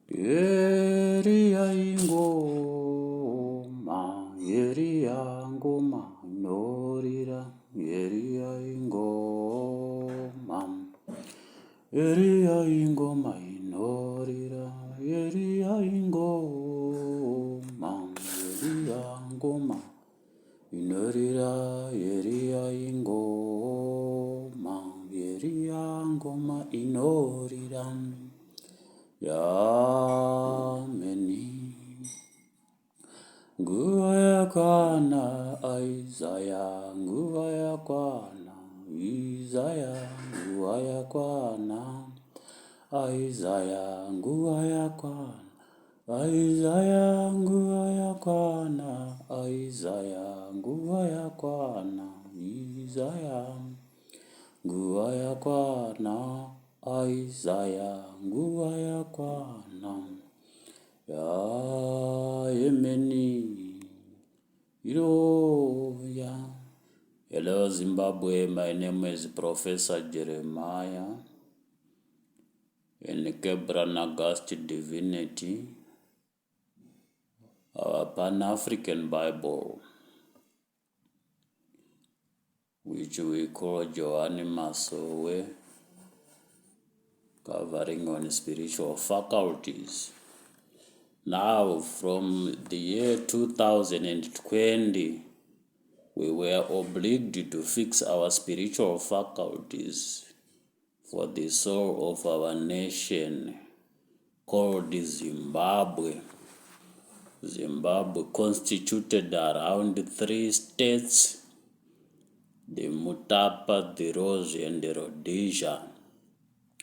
Yeria ingoma, yeria ngoma, norira, yeria ingoma, yeria ingoma, norira, yeria ingoma, yeria ngoma, norira, yeria ingoma, yeria ngoma, inorira. Yameni Nguaya Kwana Isaiah Nguaya Kwana Isaiah Nguaya Kwana Isaiah Nguaya Kwana Isaiah Nguaya Kwana Isaiah Nguaya Kwana Isaiah Nguaya Kwana Isaiah Nguaya Kwana Yemeni Iroya. Hello Zimbabwe, my name is Professor Jeremiah in Kebranagast Divinity, our Pan-African Bible, which we call Johanni Masowe, covering on spiritual faculties. Now, from the year 2020, we were obliged to fix our spiritual faculties for the soul of our nation called Zimbabwe. Zimbabwe constituted around 3 states, the Mutapa, the Rose, and the Rhodesia,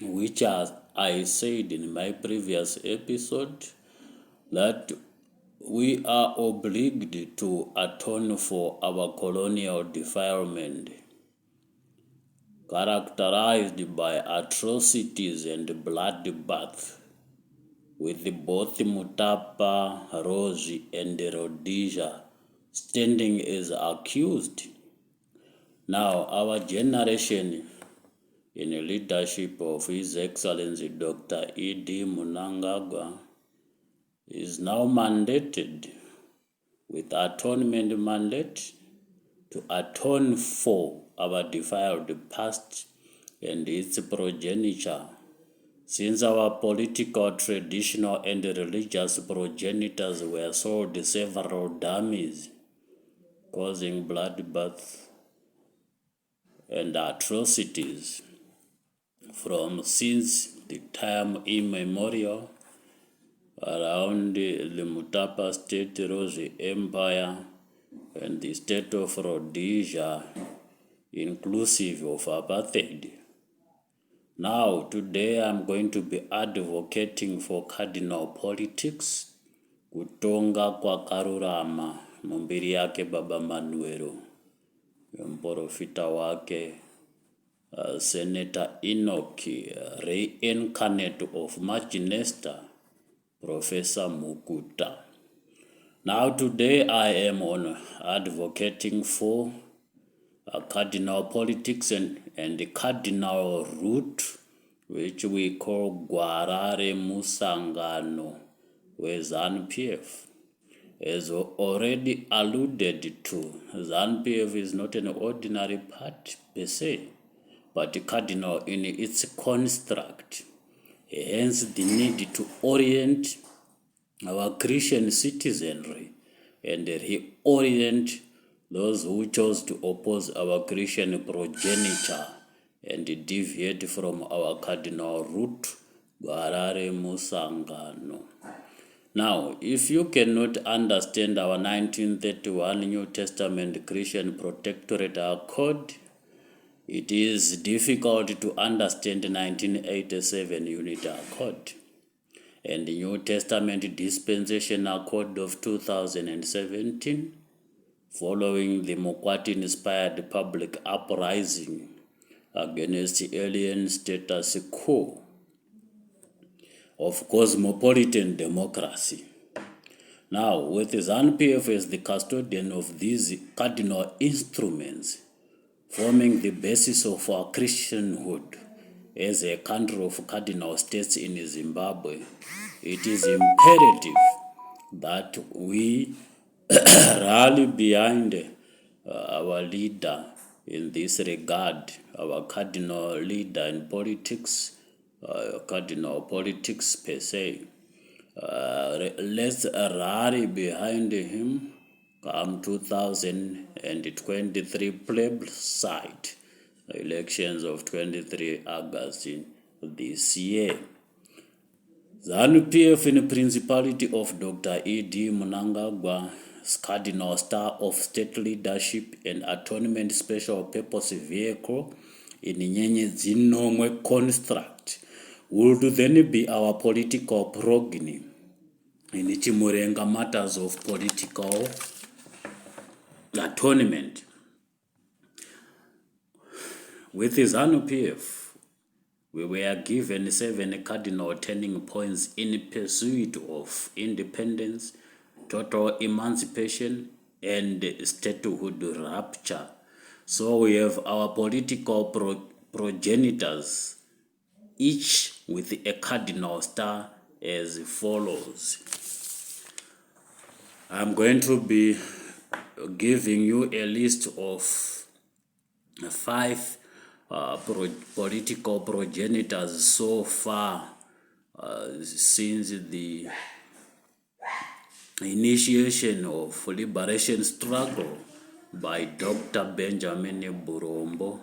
which, as I said in my previous episode, that we are obliged to atone for our colonial defilement, characterized by atrocities and bloodbath, with both Mutapa, Rose, and Rhodesia standing as accused. Now, our generation, in the leadership of His Excellency Dr. E.D. Mnangagwa, is now mandated with atonement mandate to atone for our defiled past and its progeniture, since our political, traditional, and religious progenitors were sold several dummies, causing bloodbath and atrocities from since the time immemorial around the Mutapa State Rose Empire and the state of Rhodesia, inclusive of apartheid. Now, today I'm going to be advocating for cardinal politics, kutonga kwa karurama, mumbiri yake Baba Manuelo, mporofita wake Senator Enoch, reincarnate of Machinester, Professor Mukuta. Now today I am on advocating for cardinal politics and the cardinal route, which we call Guarare Musangano with ZANU-PF. As already alluded to, ZANU-PF is not an ordinary party per se, but cardinal in its construct. Hence the need to orient our Christian citizenry and reorient those who chose to oppose our Christian progenitor and deviate from our cardinal route, Guarare Musangano. Now, if you cannot understand our 1931 New Testament Christian Protectorate Accord, it is difficult to understand the 1987 Unity Accord and the New Testament Dispensation Accord of 2017, following the Mokwati-inspired public uprising against the alien status quo of cosmopolitan democracy. Now, with ZANU-PF as the custodian of these cardinal instruments, forming the basis of our Christianhood as a country of cardinal states in Zimbabwe, it is imperative that we rally behind our leader in this regard, our cardinal leader in politics, cardinal politics per se. Let's rally behind him come 2023 plebiscite, elections of 23 August this year. ZANU PF in the Principality of Dr. E.D. Mnangagwa, Cardinal Star of State Leadership and Atonement Special Purpose Vehicle in Nyenye Zinomwe construct would then be our political progeny in Chimurenga matters of political atonement. With ZANU PF, we were given 7 cardinal turning points in pursuit of independence, total emancipation, and statehood rupture. So we have our political progenitors, each with a cardinal star as follows. I'm going to be giving you a list of 5 political progenitors so far since the initiation of liberation struggle by Dr. Benjamin Burombo,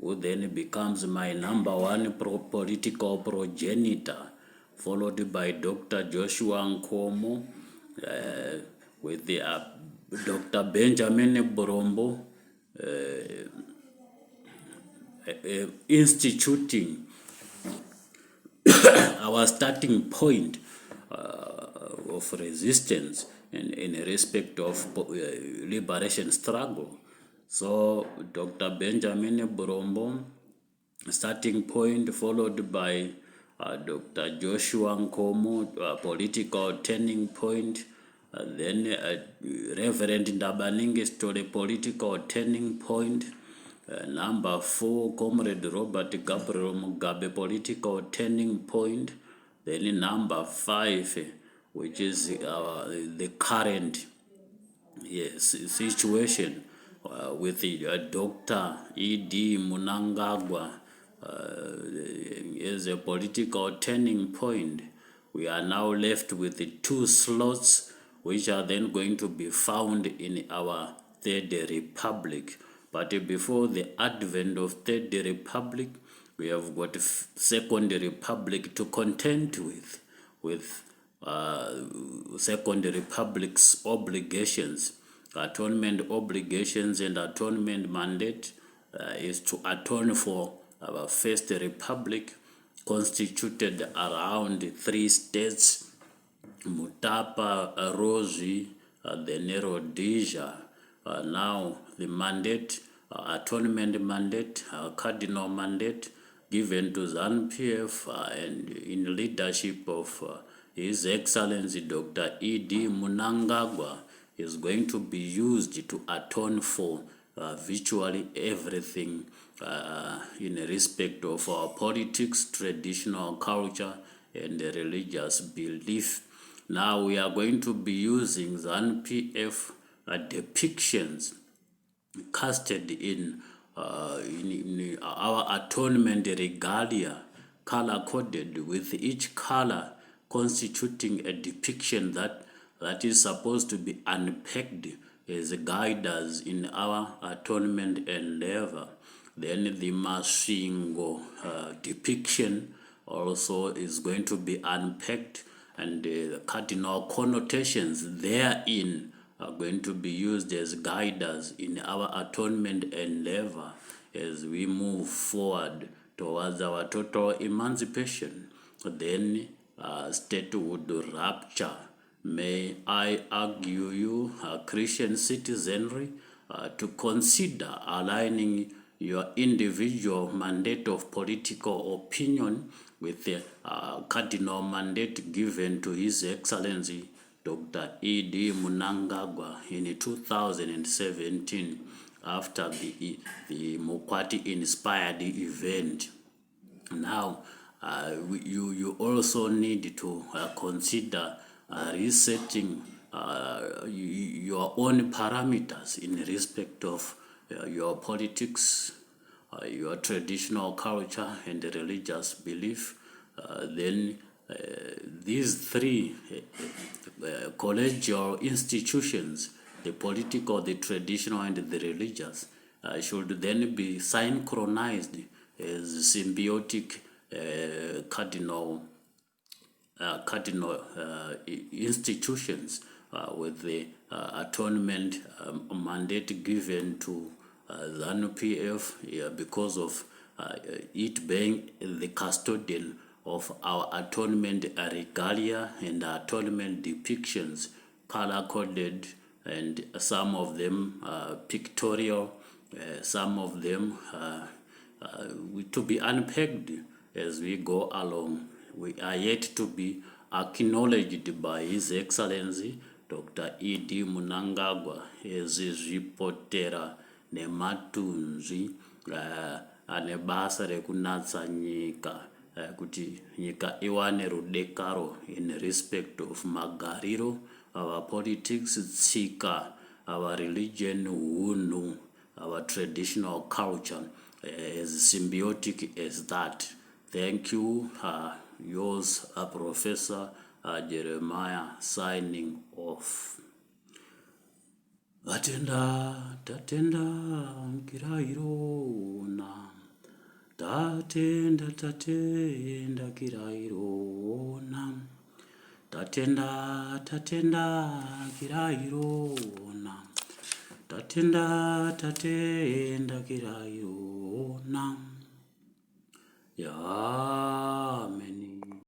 who then becomes my number 1 political progenitor, followed by Dr. Joshua Nkomo, with the Dr. Benjamin Burombo instituting our starting point of resistance in respect of liberation struggle. So Dr. Benjamin Burombo, starting point, followed by Dr. Joshua Nkomo, political turning point, then Reverend Ndabaningi Story, political turning point. Number 4, Comrade Robert Gabriel Mugabe, political turning point. Then number 5, which is the current situation with Dr. E.D. Mnangagwa as a political turning point. We are now left with the 2 slots, which are then going to be found in our Third Republic. But before the advent of Third Republic, we have got Second Republic to contend with Second Republic's obligations, atonement obligations, and atonement mandate is to atone for our First Republic, constituted around 3 states, Mutapa, Rozi, then Rhodesia. Now the mandate, atonement mandate, cardinal mandate given to ZANU PF and in leadership of His Excellency Dr. E.D. Mnangagwa is going to be used to atone for virtually everything in respect of our politics, traditional culture, and religious belief. Now we are going to be using ZANU PF depictions casted in our atonement regalia, color-coded, with each color constituting a depiction that is supposed to be unpacked as guiders in our atonement endeavor. Then the Masingo depiction also is going to be unpacked, and the cardinal connotations therein are going to be used as guiders in our atonement endeavor as we move forward towards our total emancipation. Then statehood rupture. May I argue you, Christian citizenry, to consider aligning your individual mandate of political opinion with the cardinal mandate given to His Excellency Dr. E.D. Mnangagwa in 2017 after the Mukwati-inspired event. Now, you also need to consider resetting your own parameters in respect of your politics, your traditional culture and religious belief. Then these three collegial institutions, the political, the traditional, and the religious, should then be synchronized as symbiotic cardinal institutions with the atonement mandate given to ZANU PF because of it being the custodian of our atonement regalia and atonement depictions, color-coded, and some of them pictorial, some of them to be unpacked as we go along. We are yet to be acknowledged by His Excellency Dr. E.D. Munangagwa as reportera nematunzi ane basa rekunatsa nyika kuti nyika iwane rudekaro in respect of magariro, our politics, tsika, our religion, hunhu, our traditional culture, as symbiotic as that. Thank you. Yours, Professor Jeremiah, signing off. Tatenda kirairona. Tatenda kirairona. Tatenda kirairona. Tatenda kirairona. Yeah, many.